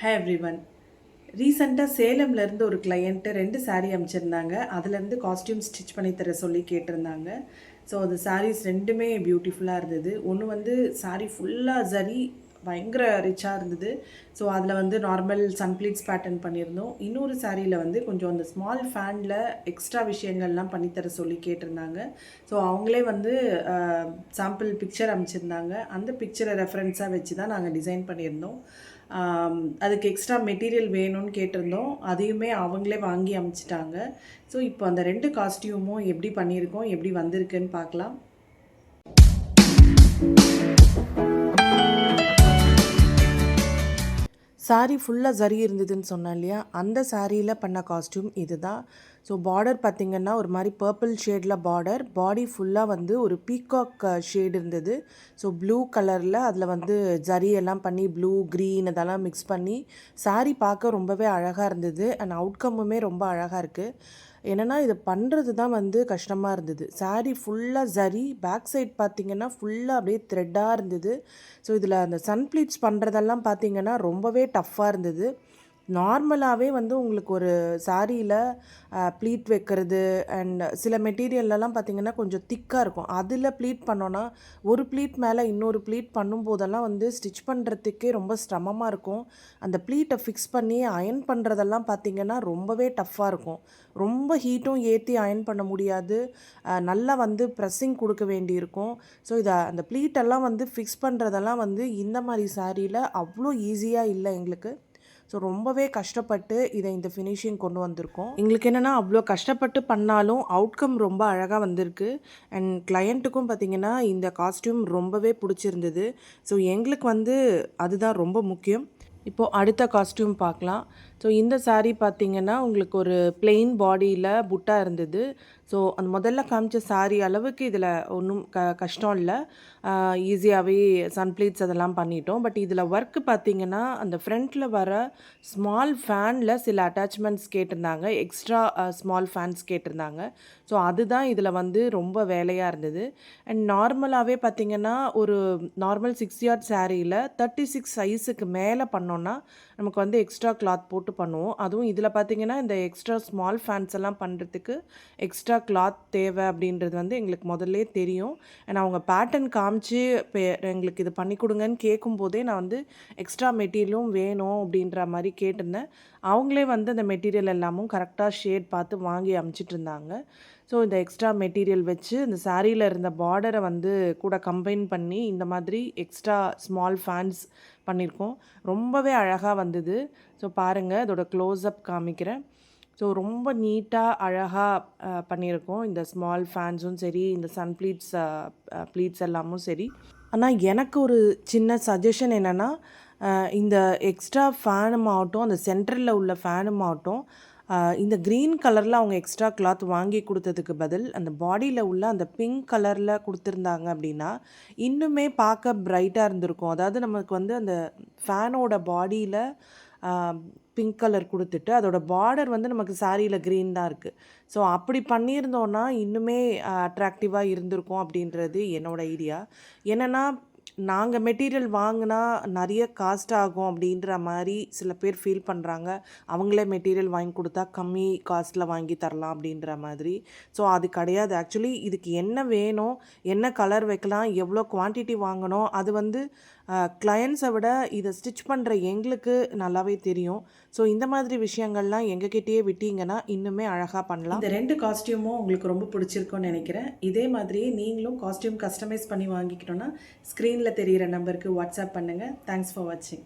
ஹே everyone. ரீசெண்டாக சேலம்லேருந்து ஒரு client 2 saree அமைச்சிருந்தாங்க. அதுலேருந்து காஸ்டியூம் ஸ்டிச் பண்ணி தர சொல்லி கேட்டிருந்தாங்க. ஸோ அது சாரீஸ் 2மே பியூட்டிஃபுல்லாக இருந்தது. ஒன்று வந்து saree ஃபுல்லாக ஜரி பயங்கர ரிச்சாக இருந்தது. ஸோ அதில் வந்து நார்மல் சன்ப்ளீட்ஸ் பேட்டர்ன் பண்ணியிருந்தோம். இன்னொரு சாரியில் வந்து கொஞ்சம் அந்த ஸ்மால் ஃபேனில் எக்ஸ்ட்ரா விஷயங்கள்லாம் பண்ணித்தர சொல்லி கேட்டிருந்தாங்க. ஸோ அவங்களே வந்து சாம்பிள் பிக்சர் அமைச்சிருந்தாங்க. அந்த பிக்சரை ரெஃபரன்ஸாக வச்சு தான் நாங்கள் டிசைன் பண்ணியிருந்தோம். அதுக்கு எக்ஸ்ட்ரா மெட்டீரியல் வேணும்னு கேட்டிருந்தோம். அதையுமே அவங்களே வாங்கி அமைச்சிட்டாங்க. ஸோ இப்போ அந்த 2 காஸ்டியூமும் எப்படி பண்ணியிருக்கோம், எப்படி வந்திருக்குன்னு பார்க்கலாம். சாரீ ஃபுல்லாக ஜரி இருந்ததுன்னு சொன்னேன் இல்லையா, அந்த சாரியில் பண்ண காஸ்டியூம் இது தான். ஸோ பார்டர் பார்த்திங்கன்னா ஒரு மாதிரி பர்பிள் ஷேடில் பார்டர், பாடி ஃபுல்லாக வந்து ஒரு பீகாக் ஷேட் இருந்தது. ஸோ ப்ளூ கலரில் அதில் வந்து ஜரி எல்லாம் பண்ணி ப்ளூ க்ரீன் இதெல்லாம் மிக்ஸ் பண்ணி சாரீ பார்க்க ரொம்பவே அழகாக இருந்தது. அண்ட் அவுட்கம்முமே ரொம்ப அழகாக இருக்குது. என்னென்னா இது பண்ணுறது தான் வந்து கஷ்டமாக இருந்தது. சாரீ ஃபுல்லாக ஜரி, பேக் சைட் பார்த்திங்கன்னா ஃபுல்லாக அப்படியே த்ரெட்டாக இருந்தது. ஸோ இதில் அந்த சன் ப்ளீட்ஸ் பண்ணுறதெல்லாம் பார்த்திங்கன்னா ரொம்பவே டஃப்பாக இருந்தது. நார்மலாகவே வந்து உங்களுக்கு ஒரு சாரியில் ப்ளீட் வைக்கிறது அண்ட் சில மெட்டீரியல்லலாம் பார்த்திங்கன்னா கொஞ்சம் திக்காக இருக்கும். அதில் ப்ளீட் பண்ணோன்னா ஒரு ப்ளீட் மேலே இன்னொரு ப்ளீட் பண்ணும்போதெல்லாம் வந்து ஸ்டிச் பண்ணுறதுக்கே ரொம்ப சிரமமாக இருக்கும். அந்த ப்ளீட்டை ஃபிக்ஸ் பண்ணி அயர்ன் பண்ணுறதெல்லாம் பார்த்திங்கன்னா ரொம்பவே டஃப்பாக இருக்கும். ரொம்ப ஹீட்டும் ஏற்றி அயர்ன் பண்ண முடியாது. நல்லா வந்து ப்ரெஸ்ஸிங் கொடுக்க வேண்டியிருக்கும். ஸோ அந்த ப்ளீட்டெல்லாம் வந்து ஃபிக்ஸ் பண்ணுறதெல்லாம் வந்து இந்த மாதிரி சாரியில் அவ்வளோ ஈஸியாக இல்லை எங்களுக்கு. ஸோ ரொம்பவே கஷ்டப்பட்டு இதை இந்த ஃபினிஷிங் கொண்டு வந்திருக்கோம். எங்களுக்கு என்னென்னா அவ்வளோ கஷ்டப்பட்டு பண்ணாலும் அவுட்கம் ரொம்ப அழகாக வந்திருக்கு. அண்ட் கிளையண்ட்டுக்கும் பார்த்திங்கன்னா இந்த காஸ்டியூம் ரொம்பவே பிடிச்சிருந்தது. ஸோ எங்களுக்கு வந்து அதுதான் ரொம்ப முக்கியம். இப்போது அடுத்த காஸ்டியூம் பார்க்கலாம். ஸோ இந்த சாரீ பார்த்திங்கன்னா உங்களுக்கு ஒரு பிளெயின் பாடியில் புட்டா இருந்தது. ஸோ அந்த முதல்ல காமிச்ச சாரீ அளவுக்கு இதில் ஒன்றும் கஷ்டம் இல்லை. ஈஸியாகவே சன்ப்ளீட்ஸ் அதெல்லாம் பண்ணிட்டோம். பட் இதில் ஒர்க்கு பார்த்திங்கன்னா அந்த ஃப்ரண்ட்டில் வர ஸ்மால் ஃபேனில் சில அட்டாச்மெண்ட்ஸ் கேட்டிருந்தாங்க. எக்ஸ்ட்ரா ஸ்மால் ஃபேன்ஸ் கேட்டிருந்தாங்க. ஸோ அதுதான் இதில் வந்து ரொம்ப வேலையாக இருந்தது. அண்ட் நார்மலாகவே பார்த்திங்கன்னா ஒரு நார்மல் 6 yard சாரியில் 36 சைஸுக்கு மேலே பண்ணோன்னா நமக்கு வந்து எக்ஸ்ட்ரா கிளாத் போட்டு பண்ணுவோம். அதுவும் இதில் பார்த்திங்கன்னா இந்த எக்ஸ்ட்ரா ஸ்மால் ஃபேன்ஸ் எல்லாம் பண்ணுறதுக்கு எக்ஸ்ட்ரா கிளாத் தேவை அப்படின்றது வந்து எங்களுக்கு முதல்லே தெரியும். அண்ட் அவங்க பேட்டர்ன் காமிச்சு இப்போ எங்களுக்கு இது பண்ணி கொடுங்கன்னு கேட்கும்போதே நான் வந்து எக்ஸ்ட்ரா மெட்டீரியலும் வேணும் அப்படின்ற மாதிரி கேட்டிருந்தேன். அவங்களே வந்து அந்த மெட்டீரியல் எல்லாமும் கரெக்டாக ஷேட் பார்த்து வாங்கி அமுச்சிட்டு இருந்தாங்க. ஸோ இந்த எக்ஸ்ட்ரா மெட்டீரியல் வச்சு இந்த சாரியில் இருந்த பார்டரை வந்து கூட கம்பைன் பண்ணி இந்த மாதிரி எக்ஸ்ட்ரா ஸ்மால் ஃபேன்ஸ் பண்ணியிருக்கோம். ரொம்பவே அழகாக வந்தது. ஸோ பாருங்கள், இதோட க்ளோஸ்அப் காமிக்கிறேன். ஸோ ரொம்ப நீட்டாக அழகாக பண்ணியிருக்கோம். இந்த ஸ்மால் ஃபேன்ஸும் சரி, இந்த சன் ப்ளீட்ஸ் எல்லாமும் சரி. ஆனால் எனக்கு ஒரு சின்ன சஜஷன் என்னென்னா, இந்த எக்ஸ்ட்ரா ஃபேனும் ஆகட்டும், அந்த சென்டரில் உள்ள ஃபேனும் ஆகட்டும், இந்த க்ரீன் கலரில் அவங்க எக்ஸ்ட்ரா கிளாத் வாங்கி கொடுத்ததுக்கு பதில் அந்த பாடியில் உள்ள அந்த பிங்க் கலரில் கொடுத்துருந்தாங்க அப்படின்னா இன்னுமே பார்க்க பிரைட்டாக இருந்திருக்கும். அதாவது நமக்கு வந்து அந்த ஃபேனோட பாடியில் பிங்க் கலர் கொடுத்துட்டு அதோட பார்டர் வந்து நமக்கு சாரியில் க்ரீன் தான் இருக்குது. ஸோ அப்படி பண்ணியிருந்தோன்னா இன்னுமே அட்ராக்டிவாக இருந்திருக்கும் அப்படின்றது என்னோடய ஐடியா. என்னென்னா நாங்கள் மெட்டீரியல் வாங்கினா நிறைய காஸ்ட் ஆகும் அப்படின்ற மாதிரி சில பேர் ஃபீல் பண்ணுறாங்க. அவங்களே மெட்டீரியல் வாங்கி கொடுத்தா கம்மி காஸ்ட்டில் வாங்கி தரலாம் அப்படின்ற மாதிரி. ஸோ அது கிடையாது. ஆக்சுவலி இதுக்கு என்ன வேணும், என்ன கலர் வைக்கலாம், எவ்வளோ குவான்டிட்டி வாங்கணும், அது வந்து கிளையண்ட்ஸை விட இதை ஸ்டிச் பண்ணுற எங்களுக்கு நல்லாவே தெரியும். ஸோ இந்த மாதிரி விஷயங்கள்லாம் எங்ககிட்டயே விட்டீங்கன்னா இன்னுமே அழகாக பண்ணலாம். இந்த 2 காஸ்டியூமும் உங்களுக்கு ரொம்ப பிடிச்சிருக்கும்னு நினைக்கிறேன். இதே மாதிரியே நீங்களும் காஸ்டியூம் கஸ்டமைஸ் பண்ணி வாங்கிக்கணும்னா ஸ்க்ரீனில் தெரிகிற நம்பருக்கு வாட்ஸ்அப் பண்ணுங்கள். தேங்க்ஸ் ஃபார் வாட்சிங்.